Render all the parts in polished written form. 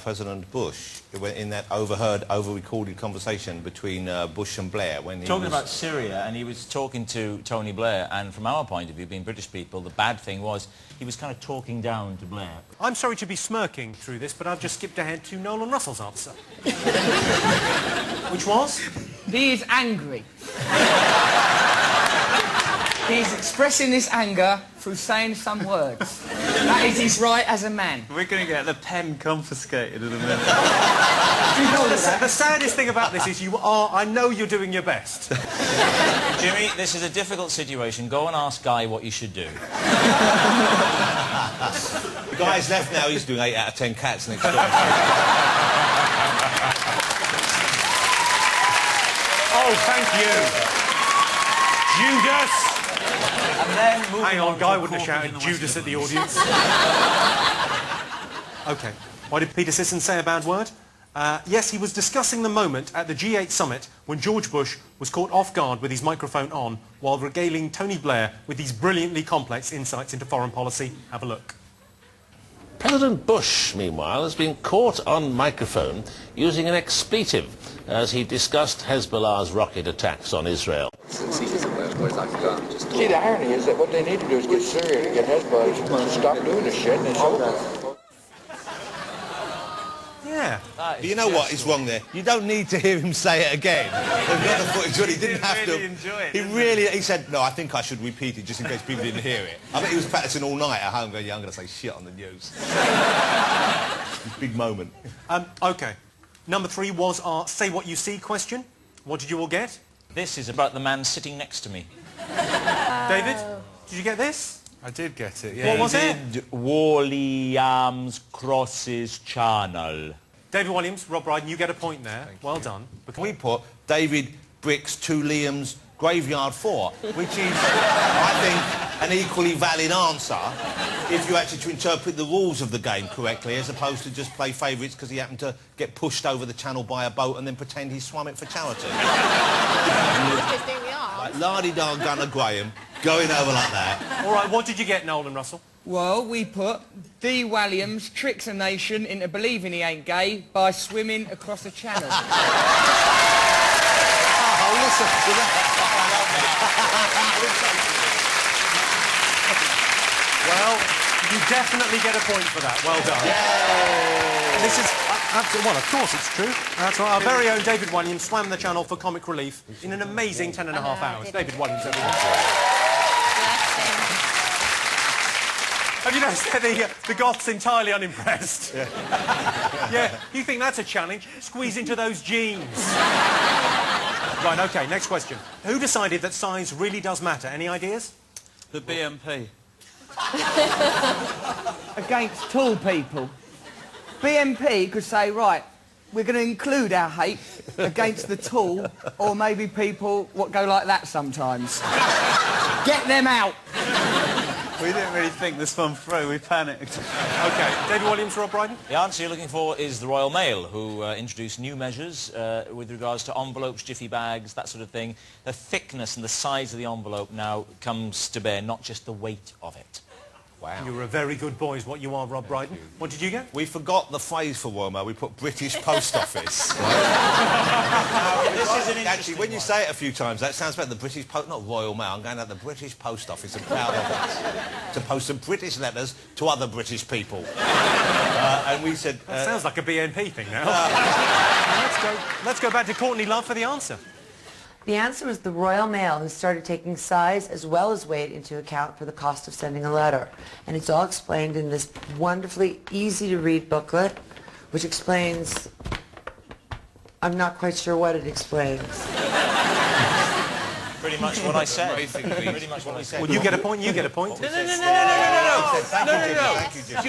President Bush in that over-recorded conversation between Bush and Blair when he talking was... about Syria, and he was talking to Tony Blair, and from our point of view, being British people, the bad thing was he was kind of talking down to Blair. I'm sorry to be smirking through this, but I've just skipped ahead to Nolan Russell's answer. Which was? He is angry. He's expressing this anger through saying some words. That is his right as a man. We're going to get the pen confiscated in a minute. The saddest thing about this is I know you're doing your best. Jimmy, this is a difficult situation. Go and ask Guy what you should do. The guy's left now, he's doing 8 out of 10 cats next door. Oh, thank you. Judas! And then hang on, Guy wouldn't have shouted Judas at the audience. OK. What did Peter Sisson say a bad word? Yes, he was discussing the moment at the G8 summit when George Bush was caught off guard with his microphone on while regaling Tony Blair with these brilliantly complex insights into foreign policy. Have a look. President Bush, meanwhile, has been caught on microphone using an expletive as he discussed Hezbollah's rocket attacks on Israel. See, the irony is that what they need to do is get Syria to get Hezbollah to stop doing this shit, and it's over. Yeah. But you know what is wrong there? You don't need to hear him say it again. They've got the footage, but he didn't have to. Enjoy it, He said, no, I think I should repeat it just in case people didn't hear it. I bet he was practicing all night at home going, yeah, I'm going to say shit on the news. Big moment. OK. Number 3 was our Say What You See question. What did you all get? This is about the man sitting next to me. David, did you get this? I did get it, yeah. What was it? Williams crosses channel. David Williams, Rob Brydon, you get a point there. Well done. We put David Bricks 2 Liam's Graveyard 4, which is, I think, an equally valid answer if you actually to interpret the rules of the game correctly, as opposed to just play favourites because he happened to get pushed over the channel by a boat and then pretend he swam it for charity. Like la-di-da Gunnar Graham going over like that. All right, what did you get, Nolan Russell? Well, we put D. Williams tricks a nation into believing he ain't gay by swimming across a channel. Oh, listen to that. Well, you definitely get a point for that. Well done. Yay. This is... well, of course it's true. That's right. Our very own David Williams swam the channel for comic relief in an amazing 10 and a half hours. David Williams, everyone. Have you noticed the goth's entirely unimpressed? Yeah. Yeah, you think that's a challenge? Squeeze into those jeans. Right, OK, next question. Who decided that size really does matter? Any ideas? The BNP. Against tall people. BNP could say, right, we're going to include our hate against the tall, or maybe people what go like that sometimes. Get them out. We didn't really think this one through, we panicked. OK, David Williams, Rob Brydon? The answer you're looking for is the Royal Mail, who introduced new measures with regards to envelopes, jiffy bags, that sort of thing. The thickness and the size of the envelope now comes to bear, not just the weight of it. Wow. You're a very good boy, is what you are, Rob Brydon. What did you get? We forgot the phrase for Royal Mail. We put British Post Office. This is an interesting Actually, when you say it a few times, that sounds better. The British Post, not Royal Mail. I'm going to the British Post Office and proud of us to post some British letters to other British people. And we said... That sounds like a BNP thing now. Let's go back to Courtney Love for the answer. The answer was the Royal Mail, who started taking size as well as weight into account for the cost of sending a letter. And it's all explained in this wonderfully easy-to-read booklet, which explains... I'm not quite sure what it explains. Pretty much what I said. Pretty much what I said. Well, you get a point, you get a point. No.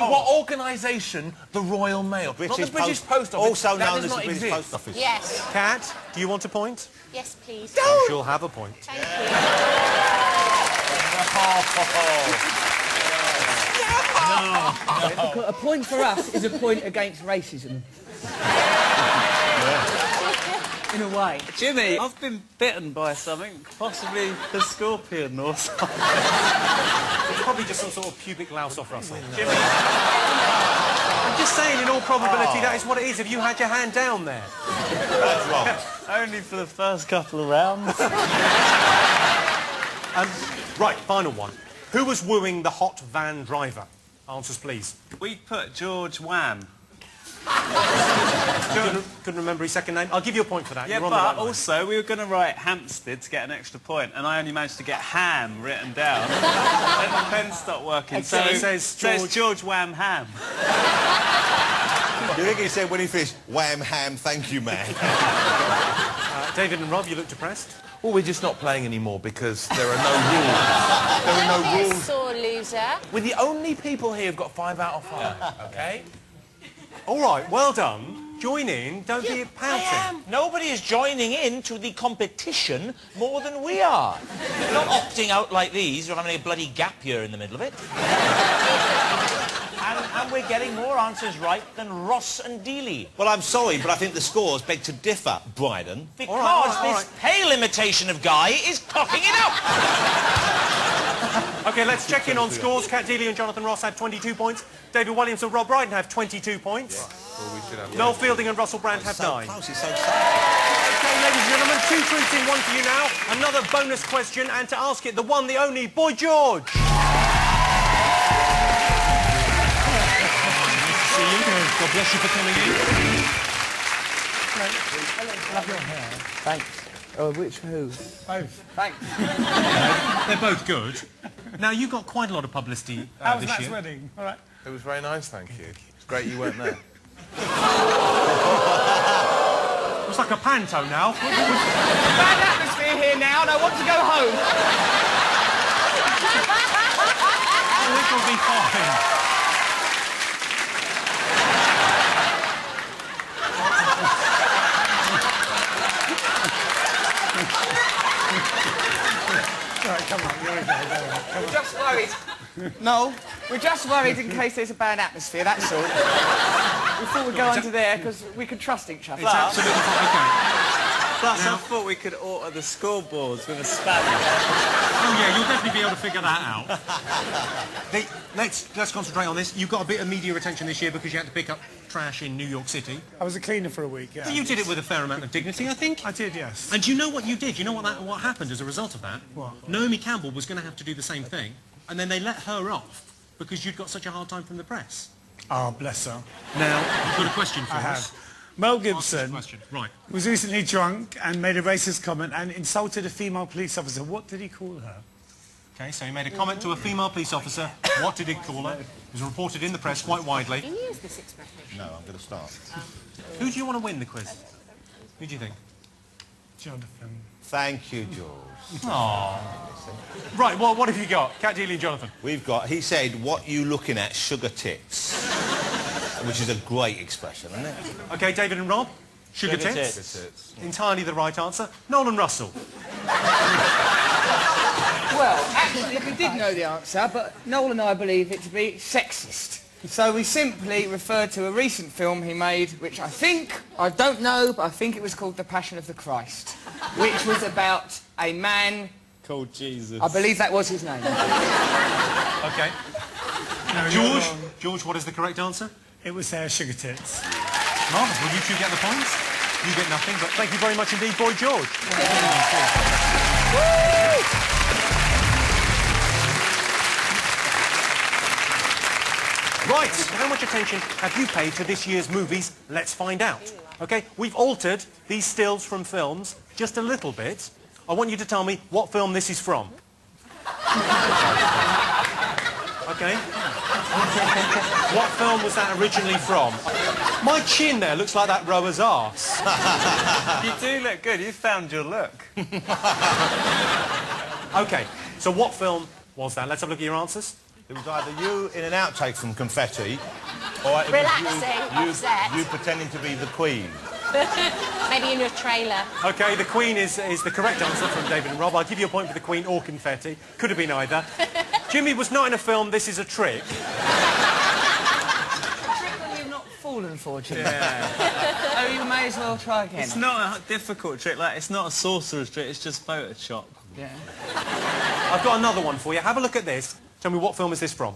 What organisation? The Royal Mail. Not the British Post Office. Also that known does as the not British exist. Post Office. Yes. Kat, do you want a point? Yes, please. You shall have a point. Thank you. A point for us is a point against racism. In a way. Jimmy, I've been bitten by something, possibly a scorpion or something. It's probably just some sort of pubic louse off Russell. Jimmy. I'm just saying, in all probability, that is what it is. Have you had your hand down there? That's wrong. Only for the first couple of rounds. Right, final one. Who was wooing the hot van driver? Answers, please. We put George Wham. Couldn't remember his second name. I'll give you a point for that. Yeah, You're on the but right line. also we were going to write Hampstead to get an extra point, and I only managed to get Ham written down. Then the pen stopped working, so it says George Wham Ham. Do you think he said when he finished, wham, ham, thank you, man? David and Rob, you look depressed. Well, we're just not playing anymore because there are no rules. There are no rules. Sore loser. We're the only people here who've got 5 out of 5, OK? All right, well done. Join in. Don't be pouting. Nobody is joining in to the competition more than we are. We're not opting out like these or having a bloody gap year in the middle of it. and we're getting more answers right than Ross and Dealey. Well, I'm sorry, but I think the scores beg to differ, Bryden. Because this pale imitation of Guy is cocking it up. OK, let's check in on scores. Cat Dealey and Jonathan Ross have 22 points. David Williams and Rob Brydon have 22 points. Well, we should have Noel Fielding and Russell Brand have 9. Close, it's so sad. OK, ladies and gentlemen, 2 truths in 1 for you now. Another bonus question, and to ask it, the one, the only, Boy George. See you. God bless you for coming in. Love your hair. Thanks. Oh, which who? Both. Thanks. They're both good. Now, you got quite a lot of publicity this year. wedding? All right. It was very nice, thank you. It's great you weren't there. It's like a panto now. Bad atmosphere here now, and I want to go home. This will be fine. Come on, you're okay. We're just worried. No, we're just worried in case there's a bad atmosphere, that's all. We thought we'd go under there because we could trust each other. It's absolutely fine. OK. Plus, I thought we could alter the scoreboards with a spanner. Oh, yeah, you'll definitely be able to figure that out. Let's concentrate on this. You got a bit of media attention this year because you had to pick up trash in New York City. I was a cleaner for a week, yeah. You did it with a fair amount of dignity, I think. I did, yes. And do you know what you did? You know what happened as a result of that? What? Naomi Campbell was going to have to do the same thing, and then they let her off because you'd got such a hard time from the press. Oh, bless her. Now, you've got a question for I us. have. Mel Ask this Gibson question. Right. was recently drunk and made a racist comment and insulted a female police officer. What did he call her? OK, so he made a comment to a female police officer. What did he call her? It was reported in the press quite widely. Can you use this expression? No, I'm going to start. Who do you want to win the quiz? Who do you think? Jonathan. Thank you, George. Aww. Right, well, what have you got? Cat Dealey and Jonathan. We've got, he said, what you looking at, sugar tits. Which is a great expression, isn't it? OK, David and Rob. Sugar tits. Sugar tits. Entirely the right answer. Noel and Russell. Well, actually, we did know the answer, but Noel and I believe it to be sexist. So we simply referred to a recent film he made, which I don't know, but I think it was called The Passion of the Christ, which was about a man... Called Jesus. I believe that was his name. OK. No, George, what is the correct answer? It was sugar tits. Marvellous. Well, you two get the points. You get nothing, but thank you very much indeed, Boy George. Right, how much attention have you paid to this year's movies? Let's find out. OK, we've altered these stills from films just a little bit. I want you to tell me what film this is from. OK? What film was that originally from? My chin there looks like that rower's arse. You do look good. You found your look. OK, so what film was that? Let's have a look at your answers. It was either you in an outtake from Confetti, or it Relaxing, was upset. you pretending to be the Queen. Maybe in your trailer. OK, the Queen is the correct answer from David and Rob. I'll give you a point for the Queen or Confetti. Could have been either. Jimmy was not in a film. This is a trick. You've not fallen for, Jim. Yeah. Oh, you may as well try again. It's not a difficult trick. Like, it's not a sorcerer's trick. It's just Photoshop. Yeah. I've got another one for you. Have a look at this. Tell me what film is this from?